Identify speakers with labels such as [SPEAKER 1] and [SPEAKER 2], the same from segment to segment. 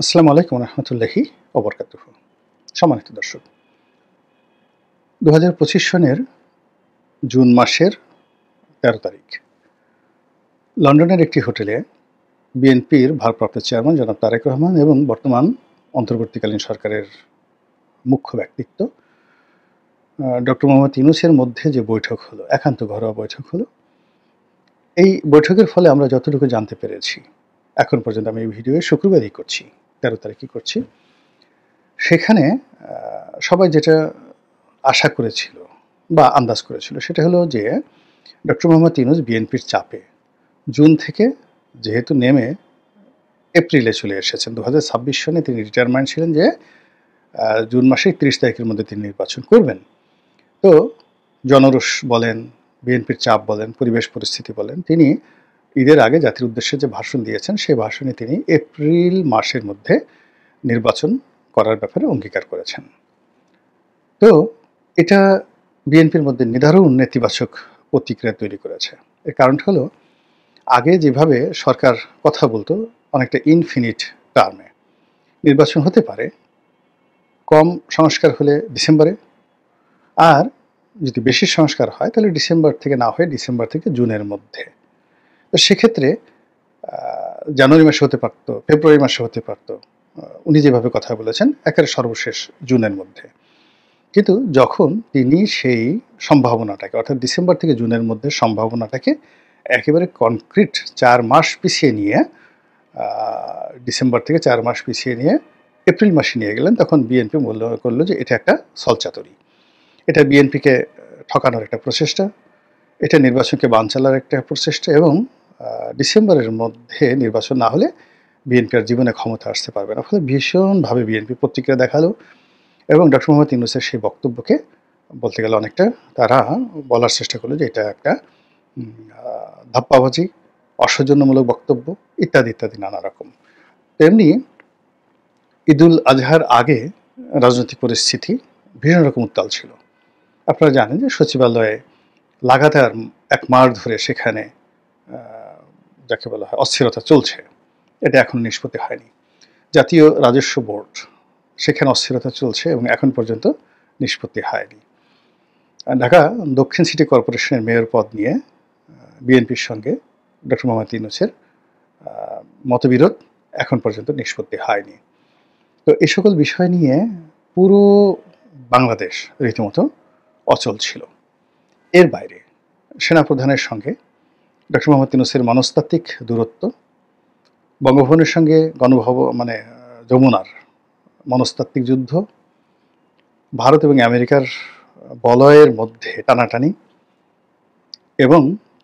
[SPEAKER 1] আসসালামু আলাইকুম রহমতুল্লাহি ওবরকাতুহু। সম্মানিত দর্শক, 2025 সনের জুন মাসের 13 তারিখ লন্ডনের একটি হোটেলে বিএনপির ভারপ্রাপ্ত চেয়ারম্যান জনাব তারেক রহমান এবং বর্তমান অন্তর্বর্তীকালীন সরকারের মুখ্য ব্যক্তিত্ব ডক্টর মোহাম্মদ ইউনূসের মধ্যে যে বৈঠক হলো, একান্ত ঘরোয়া বৈঠক হলো। এই বৈঠকের ফলে আমরা যতটুকু জানতে পেরেছি, এখন পর্যন্ত আমি এই ভিডিও শুক্রবারই করছি, 13 তারিখই করছি। সেখানে সবাই যেটা আশা করেছিল বা আন্দাজ করেছিল সেটা হলো যে ডক্টর মোহাম্মদ ইউনূস বিএনপির চাপে জুন থেকে যেহেতু নেমে এপ্রিলে চলে এসেছেন, 2026 সনে তিনি রিটায়ারমেন্ট ছিলেন যে জুন মাসের 30 তারিখের মধ্যে তিনি নির্বাচন করবেন। তো জনরোষ বলেন, বিএনপির চাপ বলেন, পরিবেশ পরিস্থিতি বলেন, তিনি ঈদের আগে জাতির উদ্দেশ্যে যে ভাষণ দিয়েছেন সেই ভাষণে তিনি এপ্রিল মাসের মধ্যে নির্বাচন করার ব্যাপারে অঙ্গীকার করেছেন। তো এটা বিএনপির মধ্যে নিদারুণ নেতিবাচক প্রতিক্রিয়া তৈরি করেছে। এর কারণটা হলো, আগে যেভাবে সরকার কথা বলতো অনেকটা ইনফিনিট টার্মে, নির্বাচন হতে পারে কম সংস্কার হলে ডিসেম্বরে, আর যদি বেশি সংস্কার হয় তাহলে ডিসেম্বর থেকে না হয়ে ডিসেম্বর থেকে জুনের মধ্যে। তো সেক্ষেত্রে জানুয়ারি মাসে হতে পারত, ফেব্রুয়ারি মাসে হতে পারত, উনি যেভাবে কথা বলেছেন একেবারে সর্বশেষ জুনের মধ্যে। কিন্তু যখন তিনি সেই সম্ভাবনাটাকে, অর্থাৎ ডিসেম্বর থেকে জুনের মধ্যে সম্ভাবনাটাকে একেবারে কনক্রিট 4 মাস পিছিয়ে নিয়ে, ডিসেম্বর থেকে 4 মাস পিছিয়ে নিয়ে এপ্রিল মাসে নিয়ে গেলেন, তখন বিএনপি মূল্য করলো যে এটা একটা ছলচাতুরি, এটা বিএনপিকে ঠকানোর একটা প্রচেষ্টা, এটা নির্বাচনকে বানচালার একটা প্রচেষ্টা, এবং ডিসেম্বরের মধ্যে নির্বাচন না হলে বিএনপি আর জীবনে ক্ষমতা আসতে পারবে না। ফলে ভীষণভাবে বিএনপি প্রতিক্রিয়া দেখালো এবং ডক্টর মোহাম্মদ ইউনূসের সেই বক্তব্যকে বলতে গেলে অনেকটা তারা বলার চেষ্টা করলো যে এটা একটা ধাপ্পাবাজি, অসৌজন্যমূলক বক্তব্য, ইত্যাদি ইত্যাদি নানা রকম। তেমনি ঈদুল আজহার আগে রাজনৈতিক পরিস্থিতি বিভিন্ন রকম উত্তাল ছিল। আপনারা জানেন যে সচিবালয়ে লাগাতার 1 মাস ধরে সেখানে যাকে বলা হয় অস্থিরতা চলছে, এটা এখনো নিষ্পত্তি হয়নি। জাতীয় রাজস্ব বোর্ড, সেখানে অস্থিরতা চলছে এবং এখন পর্যন্ত নিষ্পত্তি হয়নি। ঢাকা দক্ষিণ সিটি কর্পোরেশনের মেয়র পদ নিয়ে বিএনপির সঙ্গে ডক্টর মোহাম্মদ ইউনূসের মতবিরোধ এখন পর্যন্ত নিষ্পত্তি হয়নি। তো এই সকল বিষয় নিয়ে পুরো বাংলাদেশ রীতিমতো অচল ছিল। এর বাইরে সেনাপ্রধানের সঙ্গে ডক্টর মোহাম্মদ ইউনূসের মনস্তাত্ত্বিক দূরত্ব, বঙ্গভবনের সঙ্গে যমুনার মনস্তাত্ত্বিক যুদ্ধ, ভারত এবং আমেরিকার বলয়ের মধ্যে টানাটানি, এবং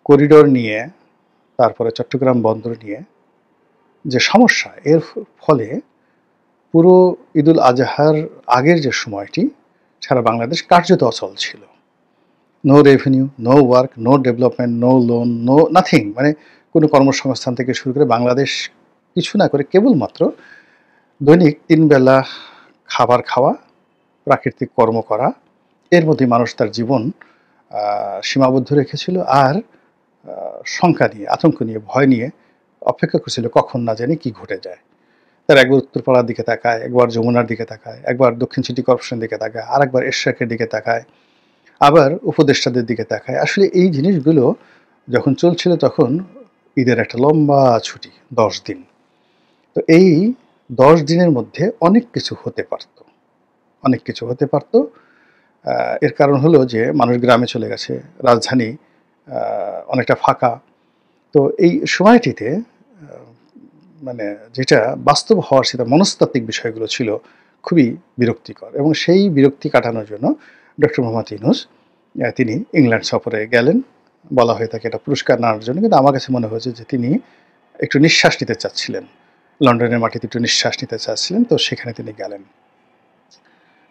[SPEAKER 1] করিডোর নিয়ে, তারপরে চট্টগ্রাম বন্দর নিয়ে যে সমস্যা, এর ফলে পুরো ঈদুল আজহার আগের যে সময়টি সারা বাংলাদেশ কার্যত অচল ছিল। No revenue, no work, no development, no loan, no nothing, মানে কোনো কর্মসংস্থান থেকে শুরু করে বাংলাদেশ কিছু না করে কেবলমাত্র দৈনিক 3 বেলা খাবার খাওয়া, প্রাকৃতিক কর্ম করা, এর মধ্যে মানুষ তার জীবন সীমাবদ্ধ রেখেছিল। আর শঙ্কা নিয়ে, আতঙ্ক নিয়ে, ভয় নিয়ে অপেক্ষা করছিল কখন না জানি কি ঘটে যায়। তারা একবার উত্তরপাড়ার দিকে তাকায়, একবার যমুনার দিকে তাকায়, একবার দক্ষিণ সিটি কর্পোরেশনের দিকে তাকায়, আর একবার এরশাকের দিকে তাকায়, আবার উপদেষ্টাদের দিকে তাকায়। আসলে এই জিনিসগুলো যখন চলছিল তখন ঈদের একটা লম্বা ছুটি, 10 দিন। তো এই 10 দিনের মধ্যে অনেক কিছু হতে পারত, অনেক কিছু হতে পারত। এর কারণ হলো যে মানুষ গ্রামে চলে গেছে, রাজধানী অনেকটা ফাঁকা। তো এই সময়টিতে মানে যেটা বাস্তব হওয়ার সেটা মনস্তাত্ত্বিক বিষয়গুলো ছিল খুবই বিরক্তিকর, এবং সেই বিরক্তি কাটানোর জন্য ডক্টর মোহাম্মদ ইউনূস তিনি ইংল্যান্ড সফরে গেলেন। বলা হয়ে থাকে এটা পুরস্কার নেওয়ার জন্য, কিন্তু আমার কাছে মনে হয়েছে যে তিনি একটু নিঃশ্বাস নিতে চাচ্ছিলেন, লন্ডনের মাটিতে একটু নিঃশ্বাস নিতে চাচ্ছিলেন। তো সেখানে তিনি গেলেন।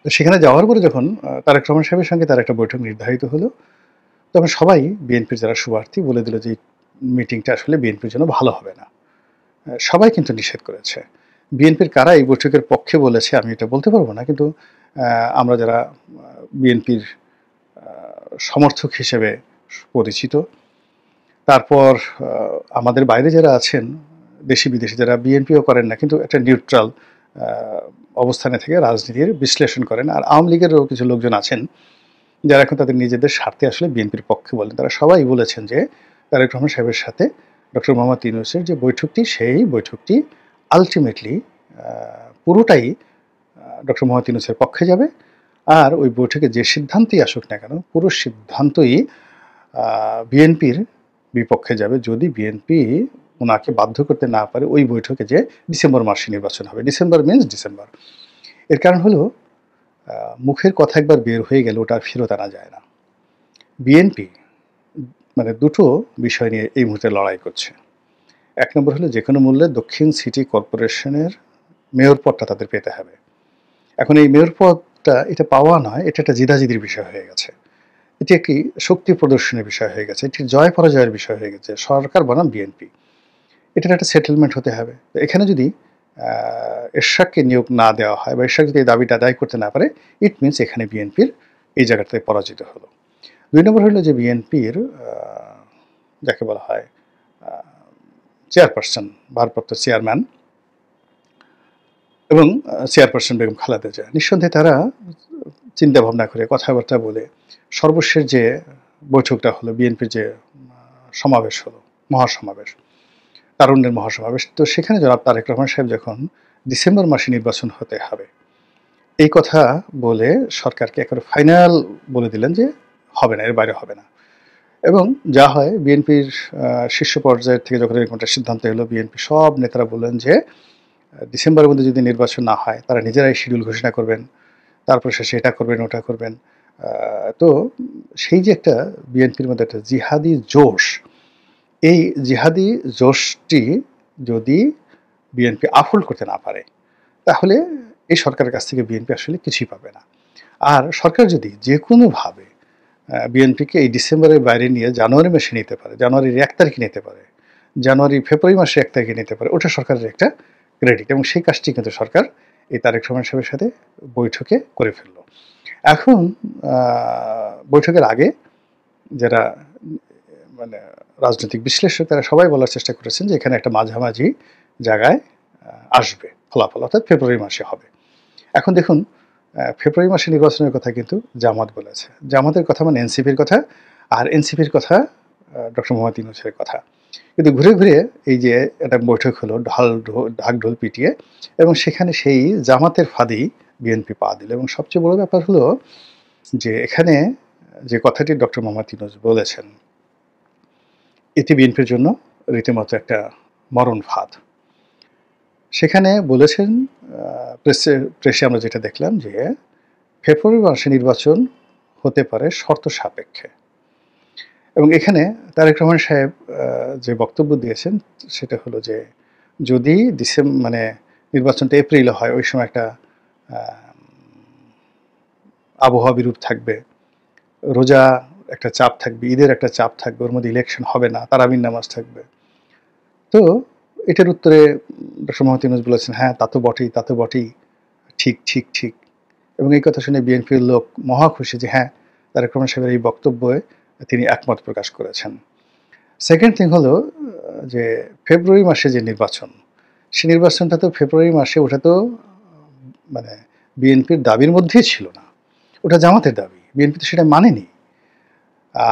[SPEAKER 1] তো সেখানে যাওয়ার পরে যখন তারেক রহমান সাহেবের সঙ্গে তার একটা বৈঠক নির্ধারিত হলো, তখন সবাই বিএনপির যারা শুভার্থী বলে দিল যে মিটিংটা আসলে বিএনপির জন্য ভালো হবে না। সবাই কিন্তু নিষেধ করেছে। বিএনপির কারা এই বৈঠকের পক্ষে বলেছে আমি এটা বলতে পারবো না, কিন্তু আমরা যারা বিএনপির সমর্থক হিসেবে পরিচিত, তারপর আমাদের বাইরে যারা আছেন, দেশি বিদেশি যারা বিএনপিও করেন না কিন্তু একটা নিউট্রাল অবস্থানে থেকে রাজনীতির বিশ্লেষণ করেন। আর আওয়ামী লীগেরও কিছু লোকজন আছেন যারা এখন তাদের নিজেদের স্বার্থে আসলে বিএনপির পক্ষে বলেন। তারা সবাই বলেছেন যে তারেক রহমান সাহেবের সাথে ডক্টর মোহাম্মদ ইউনূসের যে বৈঠকটি, সেই বৈঠকটি আল্টিমেটলি পুরোটাই ডক্টর মোহাম্মদ ইউনূসের পক্ষে যাবে। আর ওই বৈঠকে যে সিদ্ধান্তই আসুক না কেন, পুরো সিদ্ধান্তই বিএনপির বিপক্ষে যাবে, যদি বিএনপি ওনাকে বাধ্য করতে না পারে ওই বৈঠকে যে ডিসেম্বর মাসে নির্বাচন হবে। December means December. এর কারণ হলো মুখের কথা একবার বের হয়ে গেলে ওটা আর ফেরত আনা যায় না। বিএনপি মানে দুটো বিষয় নিয়ে এই মুহূর্তে লড়াই করছে। এক নম্বর হলো যে কোনো মূল্যে দক্ষিণ সিটি কর্পোরেশনের মেয়র পদটা তাদের পেতে হবে। এখন এই মেয়র পদটা এটা পাওয়া নয়, এটা একটা জিদাজিদির বিষয় হয়ে গেছে। এটি একটি শক্তি প্রদর্শনের বিষয় হয়ে গেছে, এটি জয় পরাজয়ের বিষয় হয়ে গেছে। সরকার বনাম বিএনপি, এটার একটা সেটেলমেন্ট হতে হবে। এখানে যদি এরশাদকে নিয়োগ না দেওয়া হয় বা এরশাদ যদি এই দাবিটা আদায় করতে না পারে, ইট মিনস এখানে বিএনপির এই জায়গাটাতে পরাজিত হলো। দুই নম্বর হলো যে বিএনপির যাকে বলা হয় চেয়ারপারসন, ভারপ্রাপ্ত চেয়ারম্যান এবং চেয়ারপারসন বেগম খালেদা জিয়া, নিঃসন্দেহে তারা চিন্তা ভাবনা করে কথাবার্তা বলে সর্বশেষ যে বৈঠকটা হলো, বিএনপির যে সমাবেশ হলো, মহাসমাবেশ, তারুণ্যের মহাসমাবেশ, তো সেখানে জনাব তারেক রহমান সাহেব যখন ডিসেম্বর মাসে নির্বাচন হতে হবে এই কথা বলে সরকারকে একেবারে ফাইনাল বলে দিলেন যে হবে না, এর বাইরে হবে না। এবং যা হয়, বিএনপির শীর্ষ পর্যায়ের থেকে যখন এরকম একটা সিদ্ধান্ত এলো, বিএনপি সব নেতারা বললেন যে ডিসেম্বরের মধ্যে যদি নির্বাচন না হয় তারা নিজেরাই শিডিউল ঘোষণা করবেন, তারপর শেষে এটা করবেন ওটা করবেন। তো সেই যে একটা বিএনপির মধ্যে একটা জিহাদি জোশ, এই জিহাদি জোশটি যদি বিএনপি আফুল করতে না পারে তাহলে এই সরকারের কাছ থেকে বিএনপি আসলে কিছুই পাবে না। আর সরকার যদি যে কোনোভাবে বিএনপিকে এই ডিসেম্বরের বাইরে নিয়ে জানুয়ারি মাসে নিতে পারে, জানুয়ারির 1 তারিখে নিতে পারে, ফেব্রুয়ারি মাসে 1 তারিখে নিতে পারে, ওটা সরকারের একটা ক্রেডিট। এবং সেই কাজটি কিন্তু সরকার এই তারেক রহমান সাহেবের সাথে বৈঠকে করে ফেললো। এখন বৈঠকের আগে যারা মানে রাজনৈতিক বিশ্লেষক তারা সবাই বলার চেষ্টা করেছেন যে এখানে একটা মাঝামাঝি জায়গায় আসবে ফলাফল, অর্থাৎ ফেব্রুয়ারি মাসে হবে। এখন দেখুন, ফেব্রুয়ারি মাসে নির্বাচনের কথা কিন্তু জামাত বলেছে। জামাতের কথা মানে এনসিপির কথা, আর এনসিপির কথা ডক্টর মোহাম্মদ ইউনূসের কথা। কিন্তু ঘুরে ঘুরে এই যে একটা বৈঠক হলো ঢাক ঢোল পিটিয়ে, এবং সেখানে সেই জামাতের ফাঁদেই বিএনপি পা দিল। এবং সবচেয়ে বড় ব্যাপার হলো যে এখানে যে কথাটি ডক্টর মোহাম্মদ ইউনূস বলেছেন, এটি বিএনপির জন্য রীতিমতো একটা মরণ ফাঁদ। সেখানে বলেছেন, প্রেসে আমরা যেটা দেখলাম যে ফেব্রুয়ারি মাসে নির্বাচন হতে পারে শর্ত সাপেক্ষে। এবং এখানে তারেক রহমান সাহেব যে বক্তব্য দিয়েছেন সেটা হলো যে যদি নির্বাচনটা এপ্রিলে হয়, ওই সময় একটা আবহাওয়া বিরূপ থাকবে, রোজা একটা চাপ থাকবে, ঈদের একটা চাপ থাকবে, ওর মধ্যে ইলেকশন হবে না, তারাবির নামাজ থাকবে। তো এটার উত্তরে ডক্টর মোহাম্মদ ইউনূস বলেছেন, হ্যাঁ তা তো বটেই, তা তো বটেই, ঠিক ঠিক ঠিক। এবং এই কথা শুনে বিএনপির লোক মহা খুশি যে হ্যাঁ, তারেক রহমান সাহেবের এই বক্তব্যে তিনি একমত প্রকাশ করেছেন। সেকেন্ড থিং হলো যে ফেব্রুয়ারি মাসে যে নির্বাচন, সে নির্বাচনটা তো ফেব্রুয়ারি মাসে, ওটা তো বিএনপির দাবির মধ্যেই ছিল না, ওটা জামাতের দাবি, বিএনপি তো সেটা মানেনি।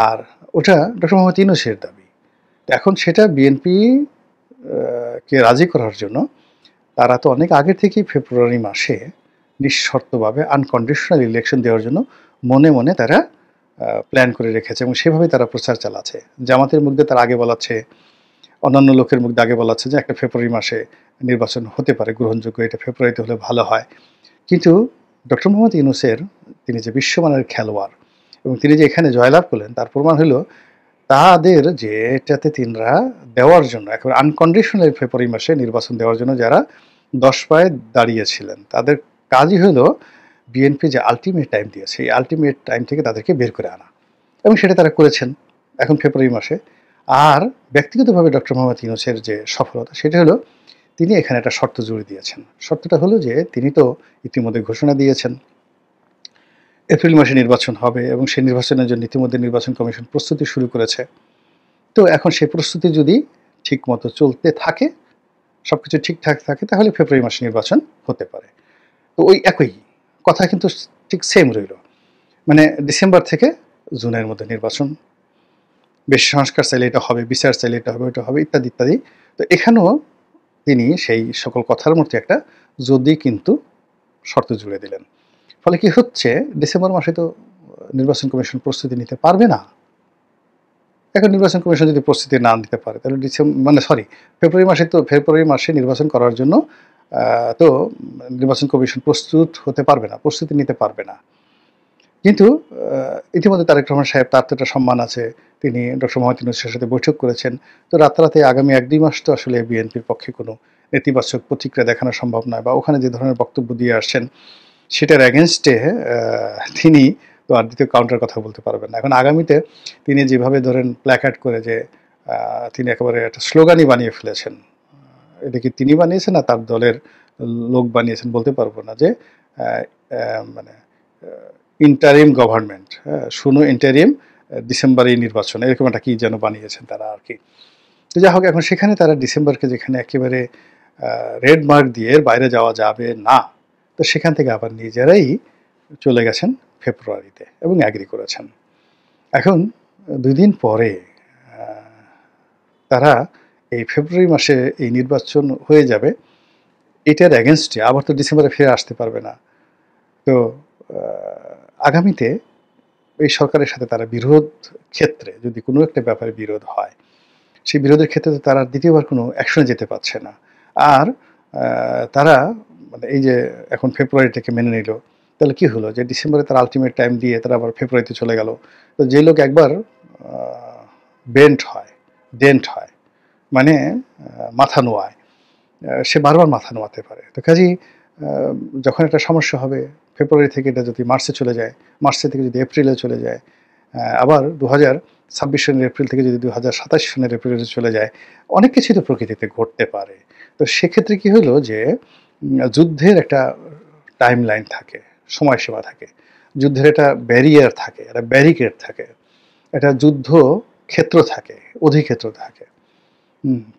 [SPEAKER 1] আর ওটা ডক্টর মোহাম্মদ ইউনূসের দাবি। এখন সেটা বিএনপি কে রাজি করার জন্য তারা তো অনেক আগে থেকেই ফেব্রুয়ারি মাসে নিঃশর্তভাবে আনকন্ডিশনাল ইলেকশন দেওয়ার জন্য মনে মনে তারা প্ল্যান করে রেখেছে, এবং সেভাবেই তারা প্রচার চালাচ্ছে। জামাতের মুখ দিয়ে তারা আগে বলাচ্ছে, অন্যান্য লোকের মুখ দিয়ে আগে বলাচ্ছে যে একটা ফেব্রুয়ারি মাসে নির্বাচন হতে পারে গ্রহণযোগ্য, এটা ফেব্রুয়ারিতে হলে ভালো হয়। কিন্তু ডক্টর মোহাম্মদ ইউনূসের, তিনি যে বিশ্বমানের খেলোয়াড় এবং তিনি যে এখানে জয়লাভ করলেন তার প্রমাণ হলো তাদের যে এটাতে তিনরা দেওয়ার জন্য একেবারে আনকন্ডিশনাল ফেব্রুয়ারি মাসে নির্বাচন দেওয়ার জন্য যারা 10 পায়ে দাঁড়িয়েছিলেন, তাদের কাজই হলো বিএনপি যে আলটিমেট টাইম দিয়েছে এই আলটিমেট টাইম থেকে তাদেরকে বের করে আনা, এবং সেটা তারা করেছেন এখন ফেব্রুয়ারি মাসে। আর ব্যক্তিগতভাবে ডক্টর মোহাম্মদ ইউনূসের যে সফলতা সেটা হলো তিনি এখানে একটা শর্ত জুড়ে দিয়েছেন। শর্তটা হলো যে তিনি তো ইতিমধ্যে ঘোষণা দিয়েছেন এপ্রিল মাসে নির্বাচন হবে, এবং সেই নির্বাচনের জন্য ইতিমধ্যে নির্বাচন কমিশন প্রস্তুতি শুরু করেছে। তো এখন সেই প্রস্তুতি যদি ঠিক মতো চলতে থাকে, সবকিছু ঠিকঠাক থাকে তাহলে ফেব্রুয়ারি মাসে নির্বাচন হতে পারে। তো ওই একই কথা কিন্তু ঠিক সেম রইল। মানে ডিসেম্বর থেকে জুনের মধ্যে নির্বাচন, বেশি সংস্কার চাইলে এটা হবে, বিচার চাইলে এটা হবে, ওইটা হবে, ইত্যাদি ইত্যাদি। তো এখানেও তিনি সেই সকল কথার মধ্যে একটা যদি কিন্তু শর্ত জুড়ে দিলেন। ফলে কি হচ্ছে, ডিসেম্বর মাসে তো নির্বাচন কমিশন প্রস্তুতি নিতে পারবে না। এখন নির্বাচন কমিশন যদি প্রস্তুতি না নিতে পারে তাহলে ফেব্রুয়ারি মাসে নির্বাচন করার জন্য তো নির্বাচন কমিশন প্রস্তুত হতে পারবে না, প্রস্তুতি নিতে পারবে না। কিন্তু ইতিমধ্যে তারেক রহমান সাহেব, তার তো একটা সম্মান আছে, তিনি ডক্টর মোহাম্মদ ইউনূসের সাথে বৈঠক করেছেন। তো রাতারাতি আগামী ১-২ মাস তো আসলে বিএনপির পক্ষে কোনো নেতিবাচক প্রতিক্রিয়া দেখানো সম্ভব নয়, বা ওখানে যে ধরনের বক্তব্য দিয়ে আসছেন সেটার এগেনস্টে তিনি তো আর দ্বিতীয় কাউন্টার কথা বলতে পারবেন না। এখন আগামীতে তিনি যেভাবে ধরেন প্ল্যাকার্ড করে যে তিনি একেবারে একটা স্লোগানই বানিয়ে ফেলেছেন, এটা কি তিনি বানিয়েছেন না তার দলের লোক বানিয়েছেন বলতে পারবো না, যে মানে ইন্টারিম গভর্নমেন্ট, শুনো ইন্টারিম ডিসেম্বরেই নির্বাচন, এরকম একটা কি যেন বানিয়েছেন তারা আর কি। তো যাই হোক, এখন সেখানে তারা ডিসেম্বরকে যেখানে একেবারে রেড মার্ক দিয়ে বাইরে যাওয়া যাবে না, তো সেখান থেকে আবার নিজেরাই চলে গেছেন ফেব্রুয়ারিতে এবং অ্যাগ্রি করেছেন। এখন ২ দিন পরে তারা এই ফেব্রুয়ারি মাসে এই নির্বাচন হয়ে যাবে, এটার এগেনস্টে আবার তো ডিসেম্বরে ফিরে আসতে পারবে না। তো আগামীতে এই সরকারের সাথে তারা বিরোধ ক্ষেত্রে যদি কোনো একটা ব্যাপারে বিরোধ হয়, সেই বিরোধের ক্ষেত্রে তো তারা দ্বিতীয়বার কোনো অ্যাকশনে যেতে পারছে না। আর তারা মানে এই যে এখন ফেব্রুয়ারিটাকে মেনে নিল, তাহলে কি হলো যে ডিসেম্বরে তারা আল্টিমেট টাইম দিয়ে তারা আবার ফেব্রুয়ারিতে চলে গেল। তো যে লোক একবার ডেন্ট হয় মানে মাথা নোয়ায়, সে বারবার মাথা নোয়াতে পারে। তো কাজেই যখন একটা সমস্যা হবে, ফেব্রুয়ারি থেকে এটা যদি মার্চে চলে যায়, মার্চে থেকে যদি এপ্রিলে চলে যায়, আবার ২০২৬ সনের এপ্রিল থেকে যদি ২০২৭ সনের এপ্রিলে চলে যায়, অনেক কিছুই তো প্রকৃতিতে ঘটতে পারে। তো সেক্ষেত্রে কি হলো যে যুদ্ধের একটা টাইম লাইন থাকে, সময়সীমা থাকে, যুদ্ধের একটা ব্যারিয়ার থাকে, একটা ব্যারিকেড থাকে, একটা যুদ্ধ ক্ষেত্র থাকে, অধিক্ষেত্র থাকে,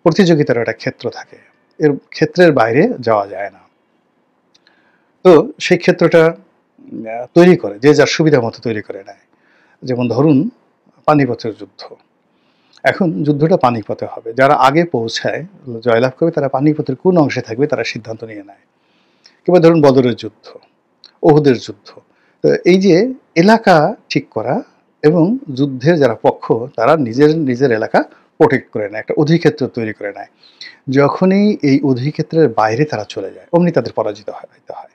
[SPEAKER 1] প্রতিযোগিতার একটা ক্ষেত্র থাকে, এর ক্ষেত্রের বাইরে যাওয়া যায় না। তো সেই ক্ষেত্রটা তৈরি করে যে যার সুবিধা মতো তৈরি করে নেয়। যেমন ধরুন পানিপথের যুদ্ধ, এখন যুদ্ধটা পানিপথে হবে, যারা আগে পৌঁছায় জয়লাভ করবে তারা পানিপথের কোন অংশে থাকবে তারা সিদ্ধান্ত নিয়ে নেয়। কিংবা ধরুন বদরের যুদ্ধ, ওহুদের যুদ্ধ। তো এই যে এলাকা ঠিক করা এবং যুদ্ধের যারা পক্ষ তারা নিজের এলাকা প্রোটেক্ট করে নেয়, একটা অধিক্ষেত্র তৈরি করে নেয়। যখনই এই অধিক্ষেত্রের বাইরে তারা চলে যায় অমনি তাদের পরাজিত হতে হয়।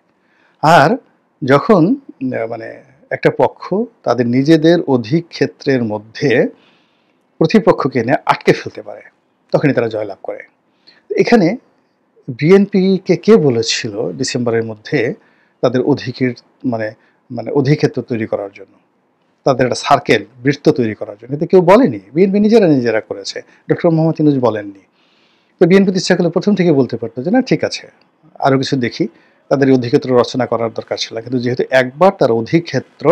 [SPEAKER 1] আর যখন মানে একটা পক্ষ তাদের নিজেদের অধিক্ষেত্রের মধ্যে প্রতিপক্ষকে এনে আটকে ফেলতে পারে, তখনই তারা জয়লাভ করে। এখানে বিএনপিকে কে বলেছিল ডিসেম্বরের মধ্যে তাদের মানে অধিক্ষেত্র তৈরি করার জন্য, তাদের একটা সার্কেল বৃত্ত তৈরি করার জন্য? এতে কেউ বলেনি, বিএনপি নিজেরা করেছে, ডক্টর মোহাম্মদ ইউনূস বলেননি। তো বিএনপি ইচ্ছা করলে প্রথম থেকে বলতে পারতো যে না ঠিক আছে, আরও কিছু দেখি, তাদের অধিক্ষেত্র রচনা করার দরকার ছিল। কিন্তু যেহেতু একবার তার অধিক্ষেত্র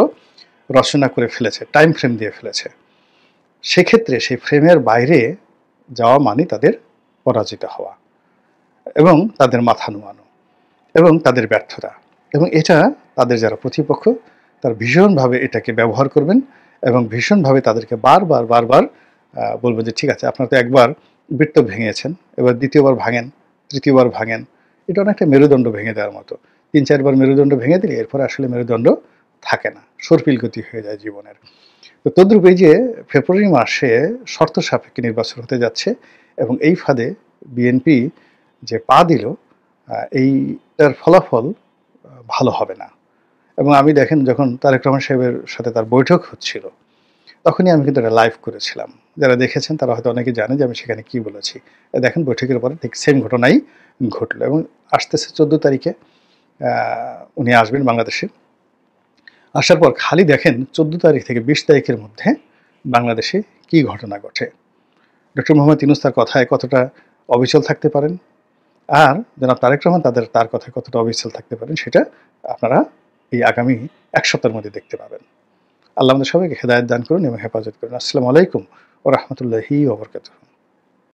[SPEAKER 1] রচনা করে ফেলেছে, টাইম ফ্রেম দিয়ে ফেলেছে, সেক্ষেত্রে সেই ফ্রেমের বাইরে যাওয়া মানে তাদের পরাজিত হওয়া এবং তাদের মাথা নোয়ানো এবং তাদের ব্যর্থতা। এবং এটা তাদের যারা প্রতিপক্ষ তারা ভীষণভাবে এটাকে ব্যবহার করবেন এবং ভীষণভাবে তাদেরকে বারবার বলবেন যে ঠিক আছে, আপনারা তো একবার বৃত্ত ভেঙেছেন, এবার দ্বিতীয়বার ভাঙেন, তৃতীয়বার ভাঙেন। এটা অনেকটা মেরুদণ্ড ভেঙে দেওয়ার মতো। ৩-৪ বার মেরুদণ্ড ভেঙে দিলে এরপরে আসলে মেরুদণ্ড থাকে না, সর্পিল গতি হয়ে যায় জীবনের। তো তদ্রূপ এই যে ফেব্রুয়ারি মাসে শর্ত সাপেক্ষে নির্বাচন হতে যাচ্ছে এবং এই ফাঁদে বিএনপি যে পা দিল, এইটার ফলাফল ভালো হবে না। এবং আমি দেখেন যখন তারেক রহমান সাহেবের সাথে তার বৈঠক হচ্ছিল, তখনই আমি কিন্তু একটা লাইভ করেছিলাম। যারা দেখেছেন তারা হয়তো অনেকে জানে যে আমি সেখানে কি বলেছি। দেখেন বৈঠকের পরে ঠিক সেম ঘটনাই ঘটলো এবং আসতেছে ১৪ তারিখে উনি আসবেন বাংলাদেশে। আসার পর খালি দেখেন ১৪ তারিখ থেকে ২০ তারিখের মধ্যে বাংলাদেশে কি ঘটনা ঘটে। ডক্টর মোহাম্মদ ইউনূস তার কথায় কতটা অবিচল থাকতে পারেন, আর জনাব তারেক রহমান তার কথায় কতটা অবিচল থাকতে পারেন, সেটা আপনারা এই আগামী ১ সপ্তাহের মধ্যে দেখতে পাবেন। আল্লাহ আমাদের সবাইকে হেদায়েত দান করুন এবং হেফাজত করুন। আসসালামু আলাইকুম ওয়া রাহমাতুল্লাহি ওয়া বারাকাতুহু।